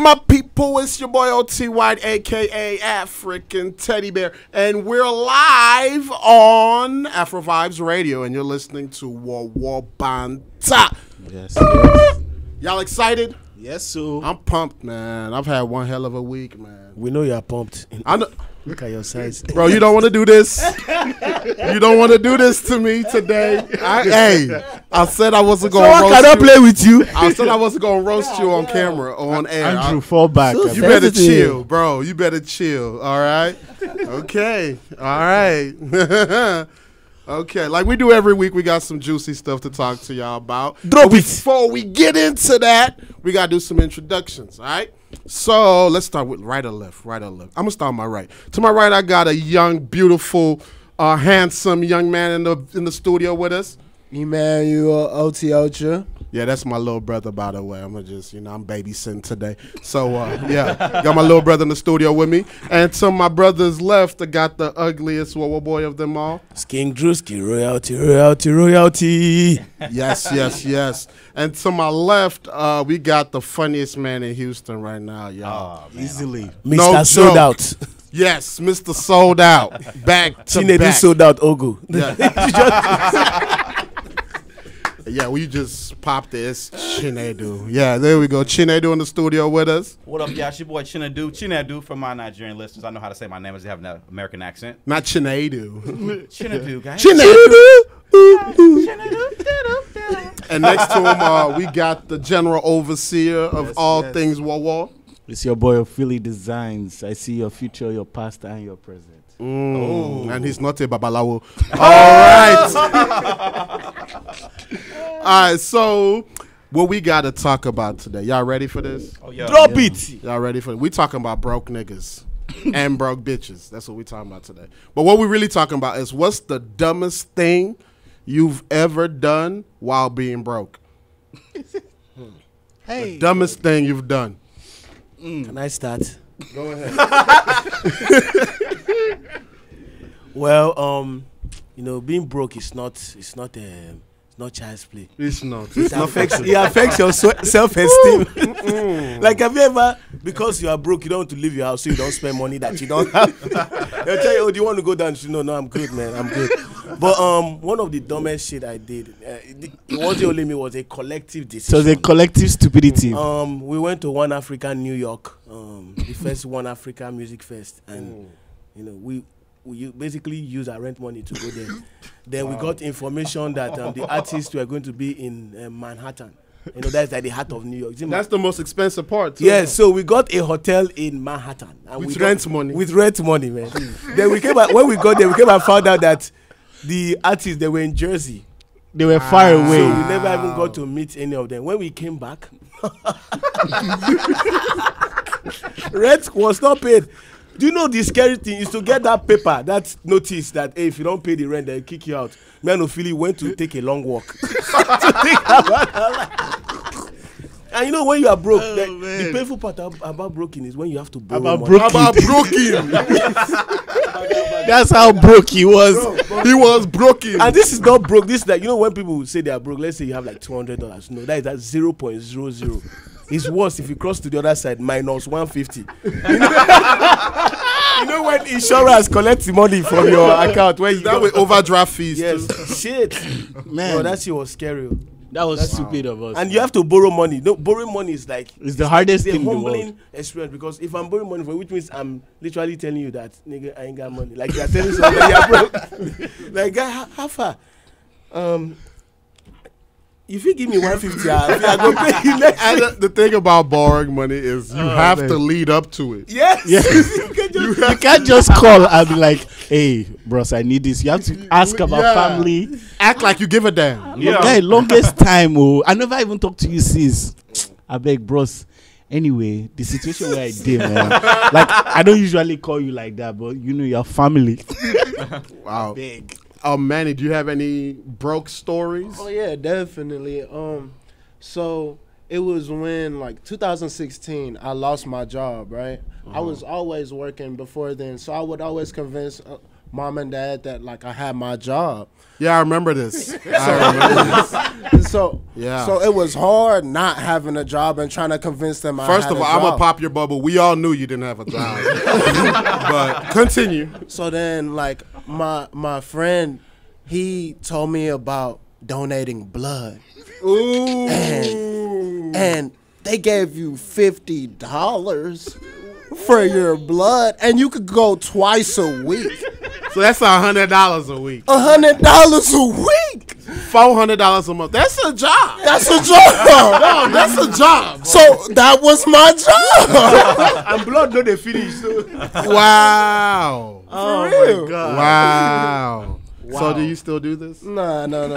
my people? It's your boy OT White, a.k.a. African Teddy Bear, and we're live on Afro Vibes Radio, and you're listening to Wowo Banter. Yes. Y'all excited? Yes, sir. I'm pumped, man. I've had one hell of a week, man. We know you're pumped. I know. Look at your size. Bro, you don't want to do this. You don't want to do this to me today. I said I wasn't going to roast you. I cannot play with you. I said I wasn't going to roast you on camera, on air. Andrew, fall back. So you better chill, bro. You better chill, all right? Okay, all right. Okay, like we do every week, we got some juicy stuff to talk to y'all about. Before we get into that, we got to do some introductions, all right? So let's start with right or left, right or left. I'm going to start on my right. To my right, I got a young, beautiful, handsome young man in the studio with us. Emmanuel OT Ultra. Yeah, that's my little brother, by the way. I'm going to just, I'm babysitting today. So, yeah, got my little brother in the studio with me. And to my brother's left, I got the ugliest Wowo boy of them all. Sking Drewski, royalty. Yes. And to my left, we got the funniest man in Houston right now, y'all. Oh, easily. Mr. Sold Out. Yes, Mr. Sold Out. Back to Chinedu back. Sold Out Ogu. Yeah. Yeah, we just popped this. Chinedu. Yeah, there we go. Chinedu in the studio with us. What up, y'all? It's your boy Chinedu. Chinedu for my Nigerian listeners. I know how to say my name as they have an American accent. Not Chinedu. Chinedu, guys. Chinedu. And next to him, we got the general overseer of all things Wowo. It's your boy of Philly Designs. I see your future, your past, and your present. And he's not a babalawo. All right. All right, so what we got to talk about today. Y'all ready for this? Oh, yeah. Drop it. Y'all ready for it? We talking about broke niggas and broke bitches. That's what we talking about today. But what we really talking about is what's the dumbest thing you've ever done while being broke? Hey. The dumbest thing you've done. Can I start? Go ahead. Well, being broke is not child's play. It's not. It affects your self-esteem. Like, have you ever, because you are broke, you don't want to leave your house, so you don't spend money that you don't have. They'll tell you, oh, do you want to go down? No, I'm good, man. I'm good. But one of the dumbest shit I did, it wasn't only me, it was a collective decision. So the collective stupidity. We went to One Africa, New York, the first One Africa Music Fest, and we basically use our rent money to go there. Then we got information that the artists were going to be in Manhattan. That's like the heart of New York. That's the most expensive part, too. Yeah, so we got a hotel in Manhattan. And with rent money. With rent money, man. Then we came back, when we got there, we came and found out that the artists, they were in Jersey. They were far away. So we never even got to meet any of them. When we came back, rent was not paid. Do you know the scary thing is to get that paper, that notice that hey, if you don't pay the rent, they'll kick you out. Man of Philly went to take a long walk. And when you are broke, the painful part about broken is when you have to borrow money. About broken. That's how broke he was. He was broken. And this is not broke. This is like, when people say they are broke, let's say you have like $200. No, that is at 0.00. It's worse if you cross to the other side, minus 150. When insurance collects the money from your account. Where you that with overdraft fees. Yes. Too. Shit. Man. Oh, that shit was scary. That was stupid of us. And you have to borrow money. No, borrowing money is like... It's the hardest thing in the world. Humbling experience, because if I'm borrowing money for which means I'm literally telling you that, nigga, I ain't got money. Like, you're telling somebody you're broke. Like, guy, how far? If you give me 150, I go pay you next week. And the thing about borrowing money is you have to lead up to it. Yes. You can't just call and be like, hey, bros, I need this. You have to ask about family. Act like you give a damn. Yeah, longest time. I never even talked to you since. I beg, bros. Anyway, the situation where I did, man. Like, I don't usually call you like that, but your family. Wow. Big. Manny, do you have any broke stories? Oh yeah, definitely. So it was when 2016 I lost my job, right? I was always working before then, so I would always convince mom and dad that like I had my job. Yeah, I remember this. So it was hard not having a job and trying to convince them. First of all, I'm gonna pop your bubble. We all knew you didn't have a job, but continue. So then, like my friend, he told me about donating blood. Ooh. And they gave you $50 for your blood, and you could go twice a week. So that's $100 a week. $100 a week. $400 a month. That's a job. That's a job. No, that's a job. So that was my job. And blood no they finish. So. Wow. Oh real? my god. Wow. So do you still do this? No. You know,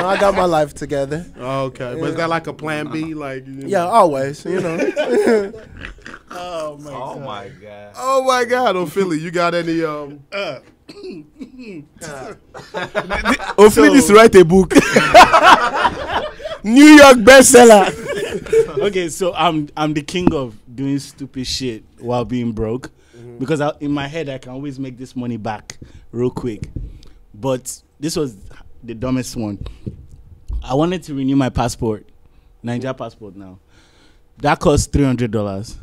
I got my life together. Okay. But is that like a plan B? Like Yeah, always. You know. Oh my Oh god. my god. Oh my God, Philly, you got any Philly needs to write a book. New York bestseller. Okay, so I'm the king of doing stupid shit while being broke, because in my head I can always make this money back real quick. But this was the dumbest one. I wanted to renew my passport, Nigeria passport now. That costs $300.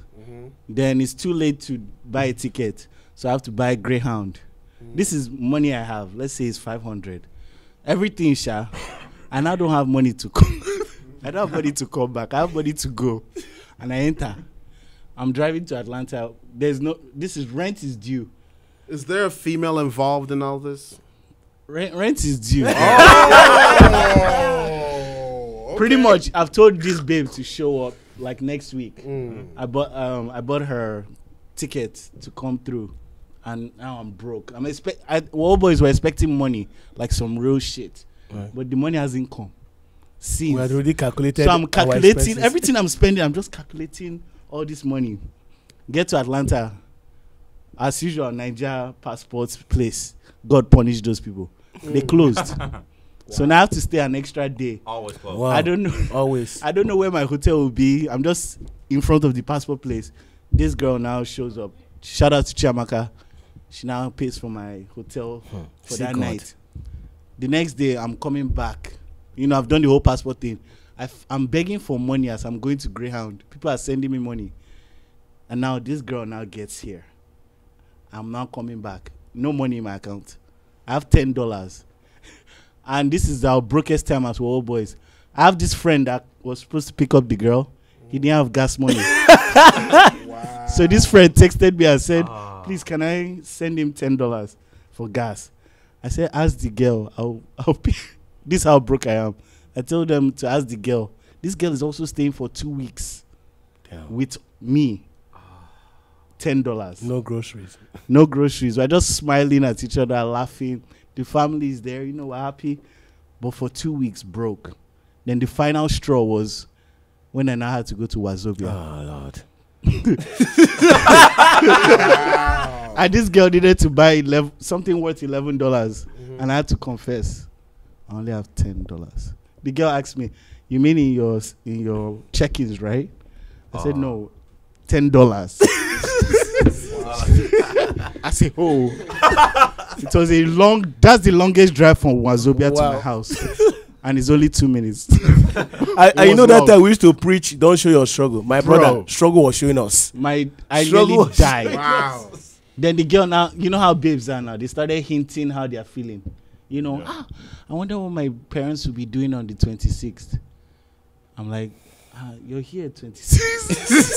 Then it's too late to buy a ticket, so I have to buy Greyhound. This is money I have. Let's say it's 500. Everything, Sha. And I don't have money to come. I don't have money to come back. I have money to go. And I enter. I'm driving to Atlanta. Rent is due. Is there a female involved in all this? Rent is due. Oh, Pretty much, I've told this babe to show up like next week. I bought her ticket to come through, and now I'm broke. All boys were expecting money, like some real shit, but the money hasn't come. We had already calculated. So I'm our calculating expenses. everything I'm spending. I'm just calculating all this money. Get to Atlanta, as usual, Nigeria passport place. God punished those people. They closed. So now I have to stay an extra day. Always close. Wow. I don't know. Always. I don't know where my hotel will be. I'm just in front of the passport place. This girl now shows up. Shout out to Chiamaka. She now pays for my hotel for See that God. night. The next day, I'm coming back. You know, I've done the whole passport thing. I'm begging for money as I'm going to Greyhound. People are sending me money. And now this girl now gets here. I'm now coming back. No money in my account. I have $10. And this is our brokest time as Wowo boys. I have this friend that was supposed to pick up the girl. He didn't have gas money. Wow. So this friend texted me and said, please, can I send him $10 for gas? I said, ask the girl. I'll pay. This is how broke I am. I told them to ask the girl. This girl is also staying for 2 weeks with me. $10. No groceries. No groceries. We're just smiling at each other, laughing. The family is there, you know, we're happy. But for 2 weeks, broke. Then the final straw was when I now had to go to Wazobia. Oh, Lord. And this girl needed to buy something worth $11. And I had to confess, I only have $10. The girl asked me, you mean in your check-ins, right? I said, no, $10. I said, oh. It was that's the longest drive from Wazobia to my house. And it's only 2 minutes. I know that time we used to preach, don't show your struggle. My brother, struggle was showing us. I Struggle nearly was- died. wow. Then the girl now, you know how babes are now. They started hinting how they're feeling. You know, I wonder what my parents will be doing on the 26th. I'm like, you're here 26th.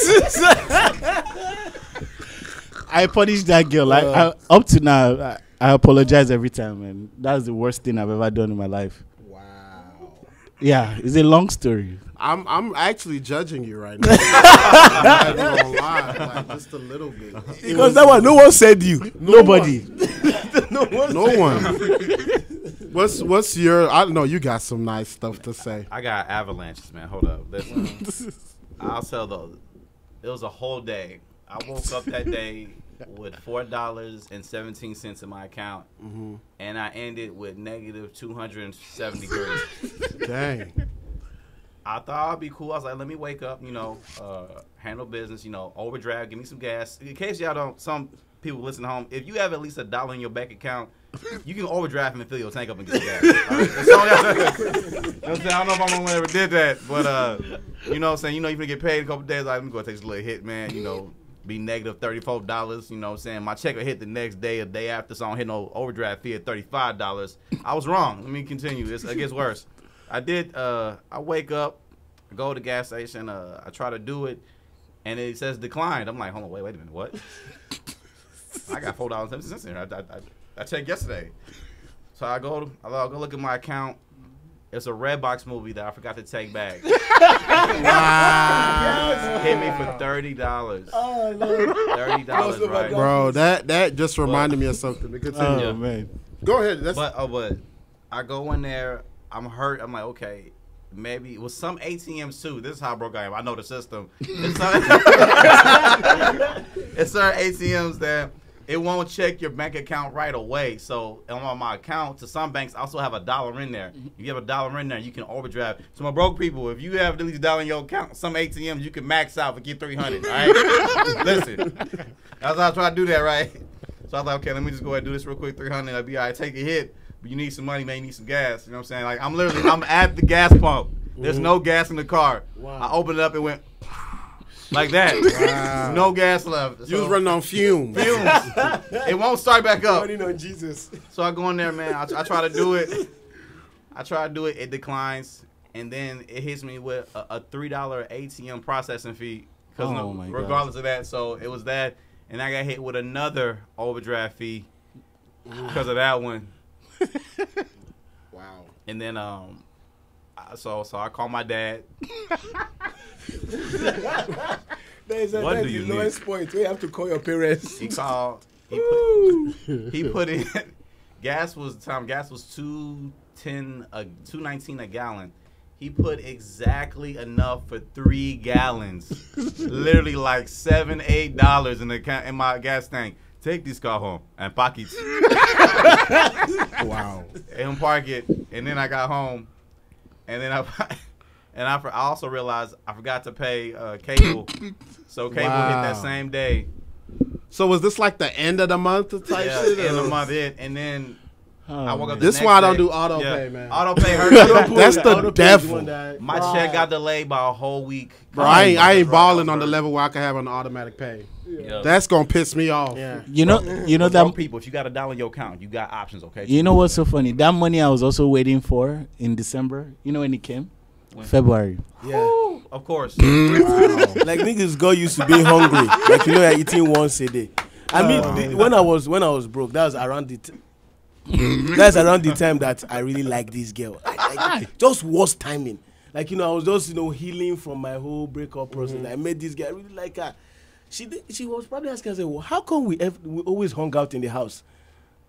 I punished that girl. Up to now, I apologize every time, and that's the worst thing I've ever done in my life. Wow. Yeah, it's a long story. I'm actually judging you right now. I'm not gonna lie, like, just a little bit. Because that one, no one said you. Nobody. No one. What's your? I don't know. You got some nice stuff to say. I got avalanches, man. Hold up. Listen. I'll tell those. It was a whole day. I woke up that day with $4.17 in my account, and I ended with negative 273. Dang. I thought I'd be cool. I was like, let me wake up, handle business, overdraft, give me some gas. In case y'all don't, some people listen to home, if you have at least $1 in your bank account, you can overdraft and fill your tank up and get gas. All right? That's all I don't know if I'm the one that ever did that, but you know what I'm saying? You can get paid a couple days. Like, let me go take this little hit, man. Be negative $34. You know what I'm saying? My check will hit the next day, a day after, so I don't hit no overdraft fee at $35. I was wrong. Let me continue. It gets worse. I wake up, go to the gas station, I try to do it, and it says declined. I'm like, hold on, wait a minute, what? I got $4.70 in there. I checked yesterday. So I go look at my account. It's a Redbox movie that I forgot to take back. Wow. Hit me for $30. Oh, no. $30, right? Bro, that just reminded me of something. Oh, man. Go ahead. But I go in there. I'm hurt. I'm like, okay, maybe it was some ATMs too. This is how broke I am. I know the system. It's certain ATMs that it won't check your bank account right away. So on my account, to some banks, I also have $1 in there. You have $1 in there, you can overdraft. So my broke people, if you have at least $1 in your account, some ATMs you can max out for get $300. All right, listen. That's how I try to do that, right? So I was like, okay, let me just go ahead and do this real quick, $300. I'll be all right. Take a hit. You need some money, man. You need some gas. You know what I'm saying? Like, I'm at the gas pump. There's no gas in the car. Wow. I opened it up and went like that. Wow. No gas left. You was running on fumes. It won't start back up. Running on Jesus. So I go in there, man. I try to do it. It declines. And then it hits me with a $3 ATM processing fee. Regardless of that. So it was that. And I got hit with another overdraft fee because of that one. Wow. And then so I call my dad. What do you need? Point. You have to call your parents. He called. He put in gas was $2.19 a gallon. He put exactly enough for 3 gallons. Literally like $7-8 in my gas tank. Take this car home and park it. Wow. And park it. And then I got home. And then I also realized I forgot to pay cable. So cable hit that same day. So was this like the end of the month type shit? End of the month hit. And then I woke up the This next why I day. don't do auto pay, man. Auto pay hurts. That's the devil. My check got delayed by a whole week. Bro, I ain't balling on the level where I can have an automatic pay. Yeah. That's gonna piss me off. Yeah. You know that people. If you got $1 in your account, you got options. Okay. You know what's so funny? That money I was also waiting for in December. You know when it came? When? February. Yeah. Woo, of course. Wow. Like niggas got used to being hungry. Like you're eating once a day. I mean, when I was broke, that was around the. That's around the time that I really like this girl. Just worst timing. Like I was just healing from my whole breakup process. I met this girl. I really like her. She was probably asking herself, well, how come we always hung out in the house?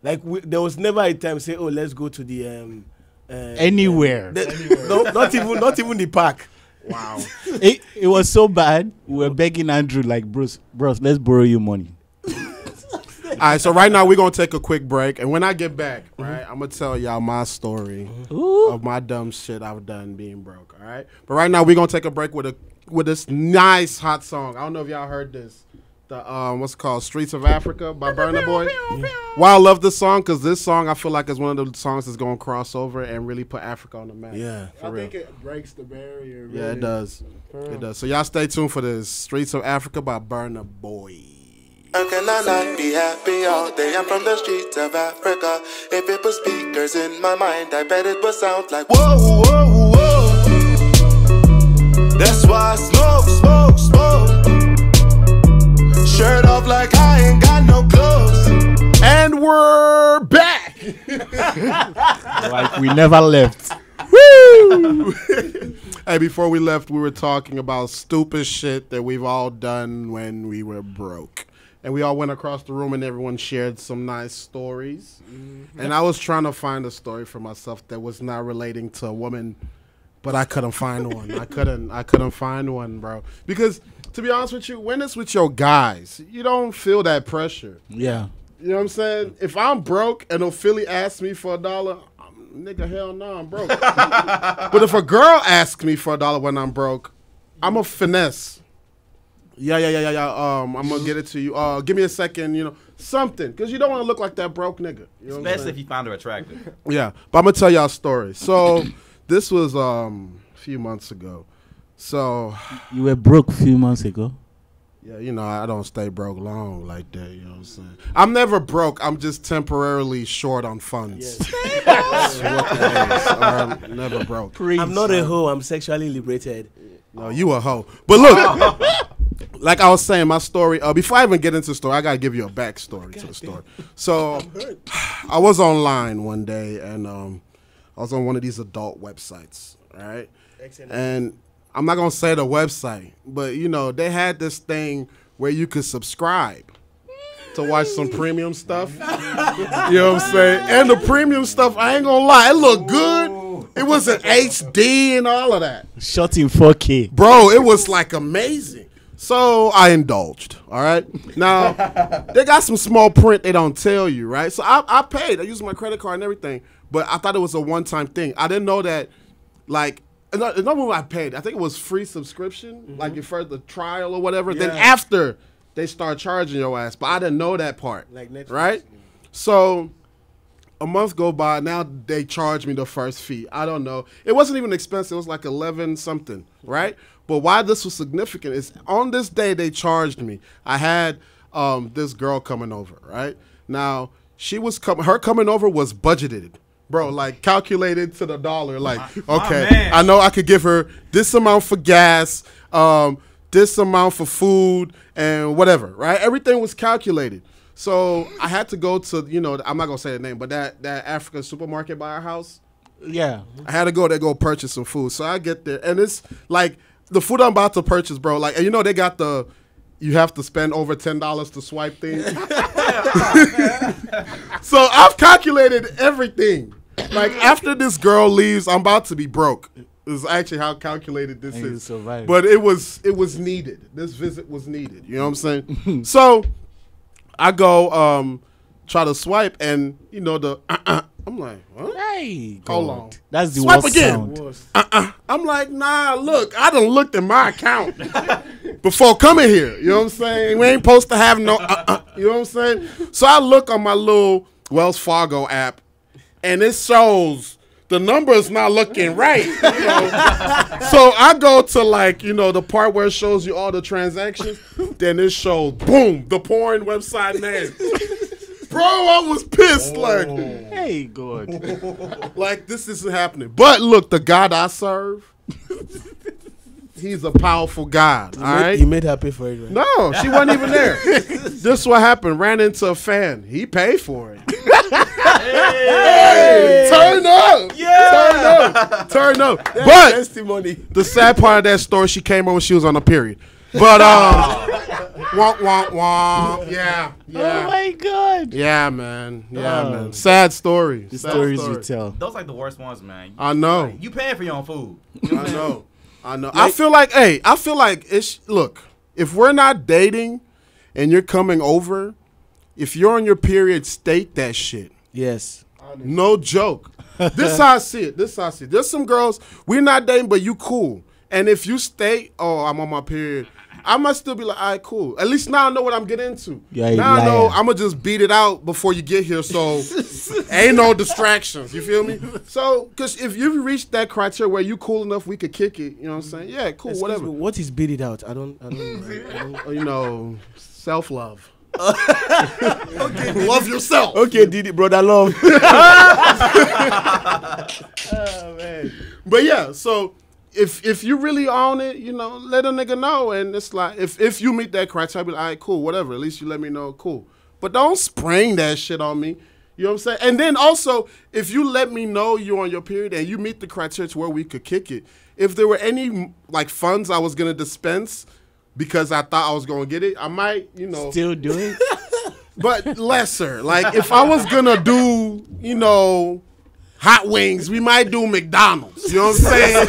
Like there was never a time say, oh, let's go to the anywhere. No, not even the park. Wow. It was so bad. We were begging Andrew like, bros, let's borrow you money. All right, so right now we're going to take a quick break. And when I get back, right, I'm going to tell y'all my story of my dumb shit I've done being broke, all right? But right now we're going to take a break with this nice hot song. I don't know if y'all heard this. The what's it called? Streets of Africa by Burna Boy. Why I love this song, because this song I feel like is one of the songs that's going to cross over and really put Africa on the map. Yeah, I think it breaks the barrier. Really. Yeah, it does. It does. So y'all stay tuned for this. Streets of Africa by Burna Boy. How can I not be happy all day? I'm from the streets of Africa. If it was speakers in my mind, I bet it would sound like whoa, whoa, whoa. That's why I smoke. Shirt off like I ain't got no clothes. And we're back. Like we never left. Woo! Hey, before we left, we were talking about stupid shit that we've all done when we were broke. And we all went across the room and everyone shared some nice stories. Mm-hmm. And I was trying to find a story for myself that was not relating to a woman, but I couldn't find one. I couldn't find one, bro. Because to be honest with you, when it's with your guys, you don't feel that pressure. Yeah. You know what I'm saying? If I'm broke and Ophelia asks me for $1, nigga, hell no, I'm broke. But if a girl asks me for $1 when I'm broke, I'm a finesse. Yeah. I'm gonna get it to you. Give me a second, something, because you don't want to look like that broke nigga. You know Especially if you find her attractive. Yeah, but I'm gonna tell y'all a story. So this was a few months ago. So You were broke a few months ago. yeah, I don't stay broke long like that. You know what I'm saying? I'm never broke. I'm just temporarily short on funds. That's what that is. I'm never broke. I'm not a hoe. I'm sexually liberated. No, you a hoe. But look, like I was saying, my story. Before I even get into the story, I gotta give you a backstory to the story. So, I was online one day, and I was on one of these adult websites, right? Excellent. And I'm not gonna say the website, but they had this thing where you could subscribe to watch some premium stuff. You know what I'm saying? And the premium stuff, I ain't gonna lie, it looked good. It was in HD and all of that. Shot in 4K. Bro, it was like amazing. So I indulged, all right? Now, they got some small print they don't tell you, right? So I paid. I used my credit card and everything, but I thought it was a one-time thing. I didn't know that, like, not when I paid. I think it was free subscription, like for the trial or whatever. Then after, they start charging your ass, but I didn't know that part, Like Netflix. right? So a month go by, now they charge me the first fee. I don't know. It wasn't even expensive. It was like 11 something, right? But why this was significant is on this day they charged me. I had this girl coming over, right? Now, her coming over was budgeted. Bro, like calculated to the dollar. Like, okay, I know I could give her this amount for gas, this amount for food, and whatever, right? Everything was calculated. So I had to go to, I'm not gonna say the name, but that African supermarket by our house. Yeah. I had to go there, go purchase some food. So I get there, and it's like the food I'm about to purchase, bro. Like, and they got you have to spend over $10 to swipe thing. So I've calculated everything. Like, after this girl leaves, I'm about to be broke. Is actually how calculated this And you is. survived. But it was needed. This visit was needed. You know what I'm saying? So I go try to swipe, and I'm like, what? Hey, Hold God. on. That's the Swipe worst again. sound. I'm like, nah, look, I done looked at my account before coming here. You know what I'm saying? We ain't supposed to have no, you know what I'm saying? So I look on my little Wells Fargo app, and it shows the number's not looking right. So I go to, like, the part where it shows you all the transactions. Then it shows, boom, the porn website name. Bro, I was pissed. Like, Hey, God. like, this isn't happening. But look, the God I serve, he's a powerful God. All right. You made her pay for it, right? No, she wasn't even there. This is what happened. Ran into a fan. He paid for it. Hey, turn up. Yeah. Turn up. But Testimony. the sad part of that story, she came over when she was on a period. But womp womp womp. Yeah. Oh, my God. Yeah, man. Yeah, man. Sad story. The Sad stories story. you tell. Those like the worst ones, man. I know. You paying for your own food. I know. I feel like it's, look, if we're not dating and you're coming over, if you're on your period, state that shit. Yes. No joke. This is how I see it. There's some girls, we're not dating, but you cool. And if you stay, I'm on my period, I must still be like, all right, cool. At least now I know what I'm getting into. Yeah, now I know liar. I'm going to just beat it out before you get here, so ain't no distractions. You feel me? So, because if you reach that criteria where you cool enough, we could kick it. You know what I'm saying? Yeah, cool, Excuse whatever. me, what is beat it out? I don't Self-love. Love yourself. Okay, Didi, brother, love. Oh, man. But yeah, so if you really own it, let a nigga know. And it's like, if you meet that criteria, be like, all right, cool, whatever. At least you let me know, cool. But don't spring that shit on me. You know what I'm saying? And then also, if you let me know you're on your period and you meet the criteria to where we could kick it, if there were any, like, funds I was going to dispense because I thought I was going to get it, I might, Still do it? but lesser. Like, if I was going to do, hot wings, we might do McDonald's. You know what I'm saying?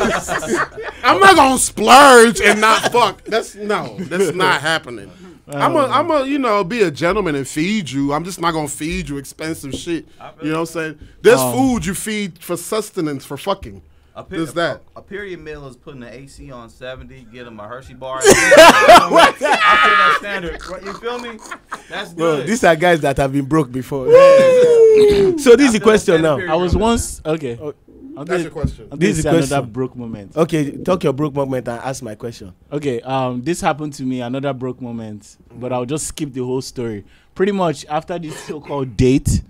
I'm not going to splurge and not fuck. That's not happening. I'm a, you know, be a gentleman and feed you. I'm just not gonna feed you expensive shit. You know what I'm saying? There's food you feed for sustenance, for fucking. There's that. A period meal is putting the AC on 70, get them a Hershey bar. I feel that standard. You feel me? That's Bro, good. these are guys that have been broke before. So this is the question now. I was once okay. That's your question. This is the another question. broke moment. Okay, talk your broke moment and ask my question. Okay, this happened to me, another broke moment, but I'll just skip the whole story. Pretty much after this so-called date,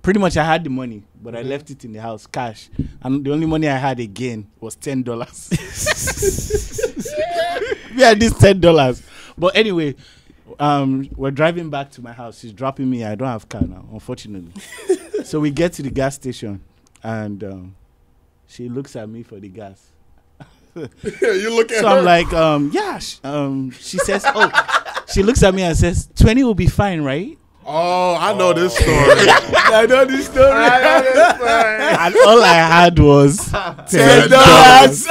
pretty much I had the money, but I left it in the house, cash, and the only money I had again was $10. We had this $10, but anyway, we're driving back to my house. She's dropping me. I don't have car now, unfortunately. So we get to the gas station, and she looks at me for the gas. You look at So her. I'm like, yeah. She says, oh, she looks at me and says, 20 will be fine, right? Oh, I know this story. I know this story. And all I had was $10.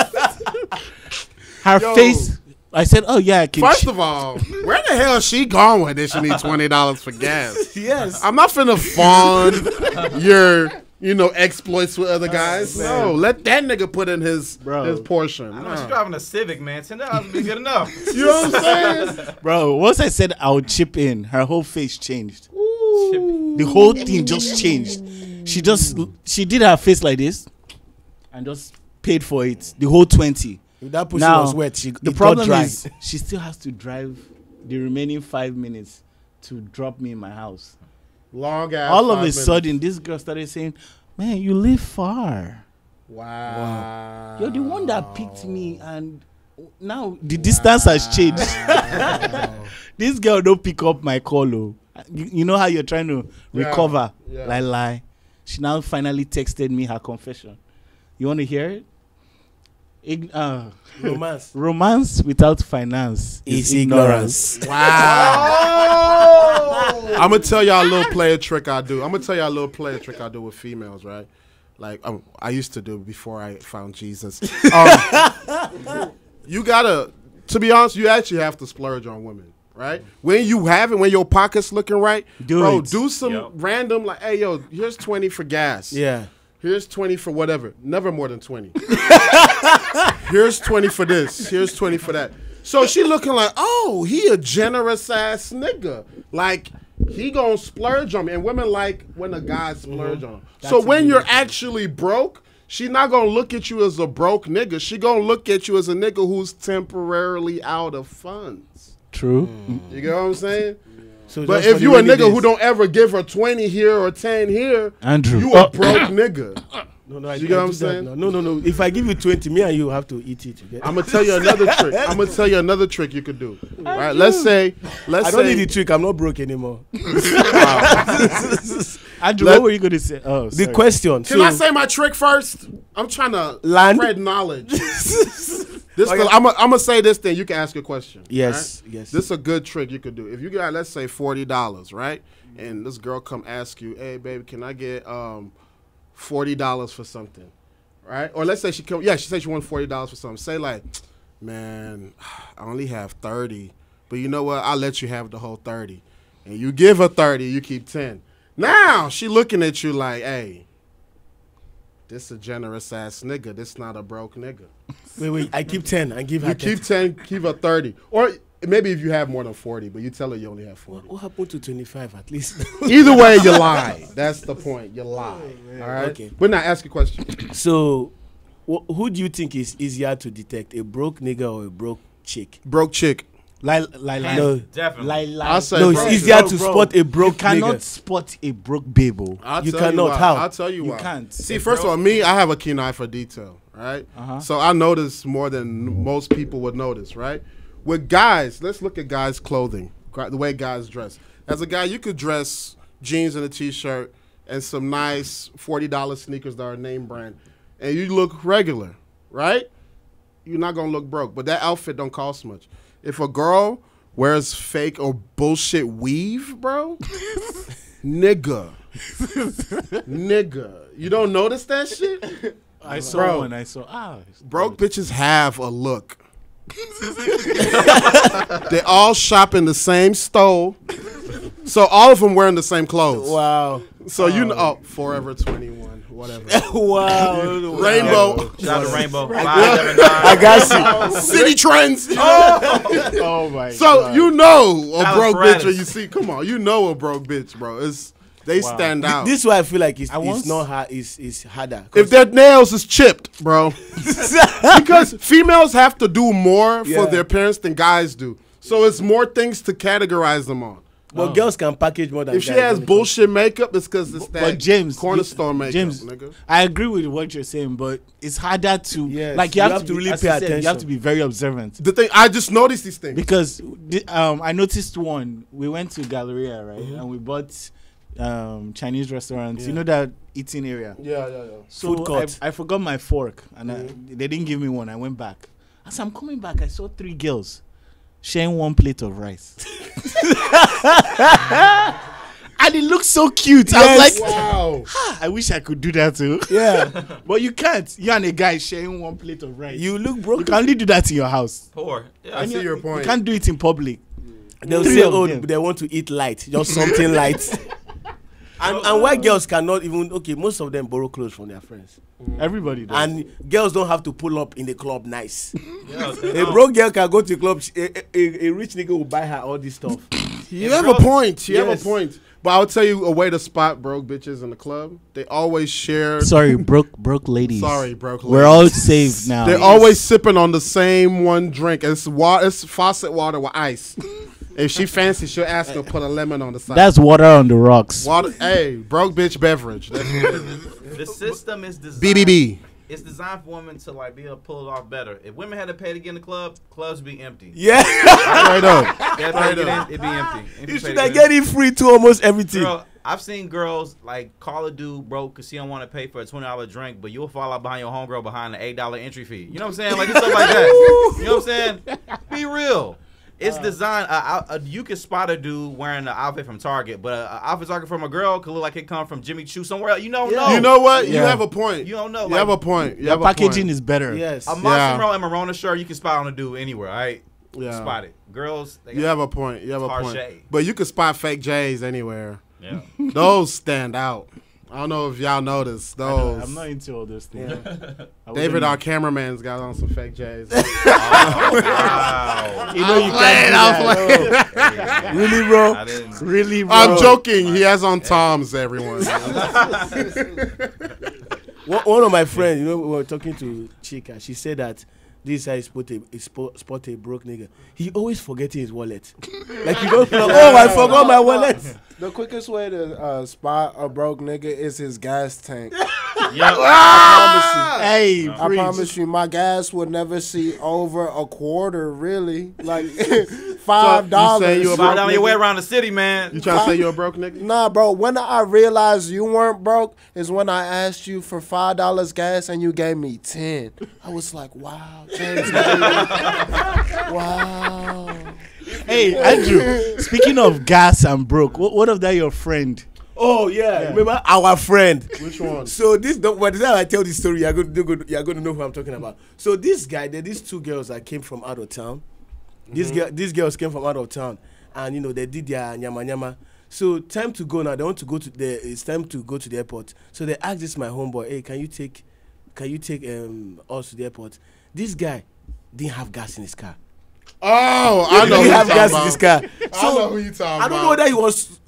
Her Yo. face, I said, oh, yeah, I can. First of all, where the hell is she going with this? She need $20 for gas. Yes. I'm not finna fund your, you know, exploits with other guys. No, let that nigga put in his portion. I know she's driving a Civic, man. $10 would be good enough. You know what I'm saying? Bro, once I said I would chip in, her whole face changed. The whole thing just changed. She did her face like this and just paid for it. The whole 20. If that pussy Now, was wet, the problem is she still has to drive the remaining 5 minutes to drop me in my house. Long ass. All of 5 a minutes. sudden, this girl started saying, man, you live far. Wow. You're the one that picked me, and now the distance has changed. This girl don't pick up my call. Oh. You know how you're trying to recover? Yeah. Lie. She now finally texted me her confession. You want to hear it? romance. Romance without finance Is ignorance. Wow. I'm gonna tell y'all a little player trick I do. With females, right? Like I used to do before I found Jesus. You gotta, to be honest, you actually have to splurge on women, right? When you have it, when your pocket's looking right, Do some random, like, hey, yo, here's 20 for gas. Yeah. Here's 20 for whatever. Never more than 20. Here's 20 for this. Here's 20 for that. So she looking like, oh, he a generous ass nigga. Like, he gonna splurge on me. And women like when a guy splurge on them. So when you're actually broke, she not gonna look at you as a broke nigga. She gonna look at you as a nigga who's temporarily out of funds. True. You get what I'm saying? So But just if for you the a rainy nigga days. who don't ever give her 20 here or 10 here, Andrew. you a broke nigga. No, You get what I'm saying? No. If I give you 20, me and you have to eat it. Okay? I'm gonna tell you another trick. you could do. All right, let's say I don't need the trick. I'm not broke anymore. Andrew, what were you going to say? Oh, The sorry. question. Can I say my trick first? I'm trying to Land? spread knowledge. I'm gonna say this thing. You can ask a question. Yes, right? yes. This is a good trick you could do. If you got, let's say, $40, right? And this girl come ask you, hey, baby, can I get $40 for something, right? Or let's say she said she wants $40 for something. Say like, man, I only have 30, but you know what? I'll let you have the whole 30, and you give her 30, you keep 10. Now she looking at you like, hey, this a generous ass nigga. This not a broke nigga. Wait. I keep 10 and give her You keep 10, keep her 30, or maybe if you have more than 40, but you tell her you only have 40. What happened to 25 at least? Either way, you lie. That's the point. You lie. All right. Okay. But now ask a question. So, who do you think is easier to detect, a broke nigga or a broke chick? Broke chick. No, Definitely. I'll say no, broke it's chick. easier to spot a broke You cannot nigga. spot a broke babel. I'll You tell cannot. why. How? I'll tell you You why. can't. See, first of all, me, I have a keen eye for detail, right? So I notice more than most people would notice, right? With guys, let's look at guys' clothing, the way guys dress. As a guy, you could dress jeans and a T-shirt and some nice $40 sneakers that are name brand, and you look regular, right? You're not going to look broke, but that outfit don't cost much. If a girl wears fake or bullshit weave, bro, nigga. You don't notice that shit? I saw Bro. one. I saw. Broke bitches have a look. They all shop in the same store. So all of them wearing the same clothes. Wow. So you know, Forever 21, whatever. Wow. Rainbow. Shout out to Rainbow. I got you. City Trends. Oh my So god. you know a Alex broke Paratus. bitch, or you see, come on, you know a broke bitch, bro. They stand out. This is why I feel like it's once- not hard. It's harder. If their nails is chipped, bro, because females have to do more Yeah. for their parents than guys do. So it's more things to categorize them on. but girls can package more than If she guys has when it bullshit makeup, it's because it's that But James, corner store makeup, James, nigga. I agree with what you're saying, but it's harder to Yes, like you you have have to to really as pay you said, You have attention. to be very observant The thing, I just noticed these things. because I noticed one. We went to Galleria, right, and we bought Chinese restaurants. You know that eating area. Yeah. So Food court. I forgot my fork, and they didn't give me one. I went back. As I'm coming back, I saw 3 girls sharing 1 plate of rice. And it looked so cute. I was like, Wow. I wish I could do that too. Yeah. But you can't. You and a guy sharing 1 plate of rice. You look You broke. can only do that in your house. Poor. Yeah. I see your You point. can't do it in public. They'll 3 say, of oh, them. they want to eat light, just something light. And white girls cannot even, okay, most of them borrow clothes from their friends. Everybody does. And girls don't have to pull up in the club nice. Yeah, A broke girl can go to the club, a rich nigga will buy her all this stuff. You have a point. You have Yes. a point. But I'll tell you a way to spot broke bitches in the club. They always share. Sorry, broke ladies. Sorry, broke ladies. We're all saved now. They're always sipping on the same one drink. It's water. It's faucet water with ice. If she fancy, she'll ask her to put a lemon on the side. That's water on the rocks. water. Hey, broke bitch beverage. That's what it is. The system is designed. BBB. It's designed for women to like be able to pull it off better. If women had to pay to get in the club, clubs would be empty. Yeah. Straight up. Yeah, Straight it'd be empty. If You pay should to have get get it free to almost everything. Girl, I've seen girls like call a dude broke because he don't want to pay for a $20 drink, but you'll fall out behind your homegirl behind the $8 entry fee. You know what I'm saying? Like stuff like that. You know what I'm saying? Be real. It's designed. You can spot a dude wearing an outfit from Target, but an outfit Target from a girl could look like it come from Jimmy Choo somewhere else. You don't know. You know what? You Yeah. have a point. You don't know. You have a point. You The have a packaging point. is better. Yes. A Monster Yeah. Roll and Marona shirt, you can spot on a dude anywhere. All right. Yeah. Spot it. Girls. They You got have a point. You have a hard point. shade. But you can spot fake J's anywhere. Yeah. Those stand out. I don't know if y'all noticed those. I'm not into all those things. I David, wouldn't- our cameraman's got on some fake J's. Wow. You know you can't do that. Really, bro? I didn't. Really, bro. I'm joking. He has on Toms, everyone. One of my friends, you know, we were talking to Chika. She said that this guy spot a broke nigga. He always forgetting his wallet. Like you don't know. Oh, I forgot my wallet. The quickest way to spot a broke nigga is his gas tank. Hey, I preach. promise you, my gas would never see over a quarter, really. Like $5. saying you a Slide broke down your nigga? way around the city, man. You trying to say you're a broke nigga? Nah, bro. When I realized you weren't broke is when I asked you for $5 gas and you gave me 10. I was like, wow, James. Wow. Hey, Andrew. Speaking of gas and broke, what of that your friend? Oh yeah. Remember our friend. Which one? So this, by the time I tell this story, you're going to know who I'm talking about. So this guy, these 2 girls that came from out of town. These girls came from out of town, and you know they did their nyama nyama. So time to go now. They want to go to it's time to go to the airport. So they asked this my homeboy, hey, can you take us to the airport? This guy didn't have gas in his car. Oh, I know who He you have gas talking in his about. car. I know who you talking I don't know about. whether he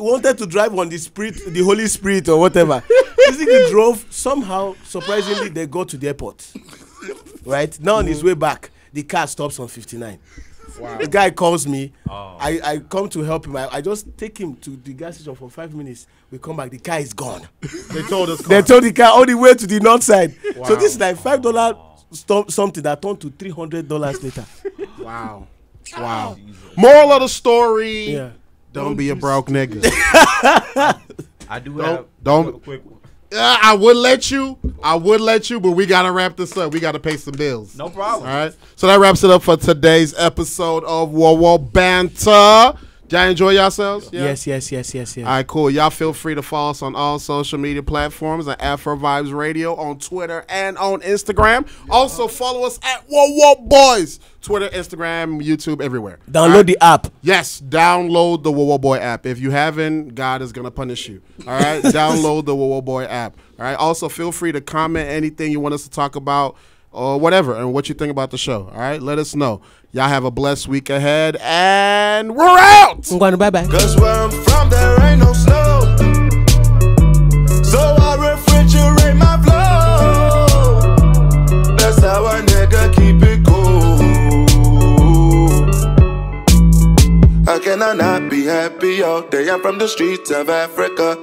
wanted to drive on the spirit, the Holy Spirit or whatever. This nigga drove. Somehow, surprisingly, they got to the airport. Right now, on his way back, the car stops on 59. Wow. The guy calls me. Oh. I come to help him. I just take him to the gas station for 5 minutes. We come back. The car is gone. They told us. They towed the car all the way to the north side. Wow. So this is like $5 something that turned to $300 later. Wow. Wow. Moral of the story. Yeah. Don't be a broke nigga. I do Don't- have don't- a quick one. I would let you, but we got to wrap this up. We got to pay some bills. No problem. All right. So that wraps it up for today's episode of Wowo Banter. Y'all enjoy yourselves? Yeah? Yes. All right, cool. Y'all feel free to follow us on all social media platforms at Afro Vibes Radio on Twitter and on Instagram. Also, follow us at Wowo Boys. Twitter, Instagram, YouTube, everywhere. Download the app. Yes, download the Wowo Boy app. If you haven't, God is going to punish you. All right? Download the Wowo Boy app. All right? Also, feel free to comment anything you want us to talk about or whatever and what you think about the show. All right? Let us know. Y'all have a blessed week ahead, and we're out! I'm going to bye-bye. Cause where I'm from, there ain't no snow. So I refrigerate my flow. That's how a nigga keep it cool. How can I not be happy all day? I'm from the streets of Africa.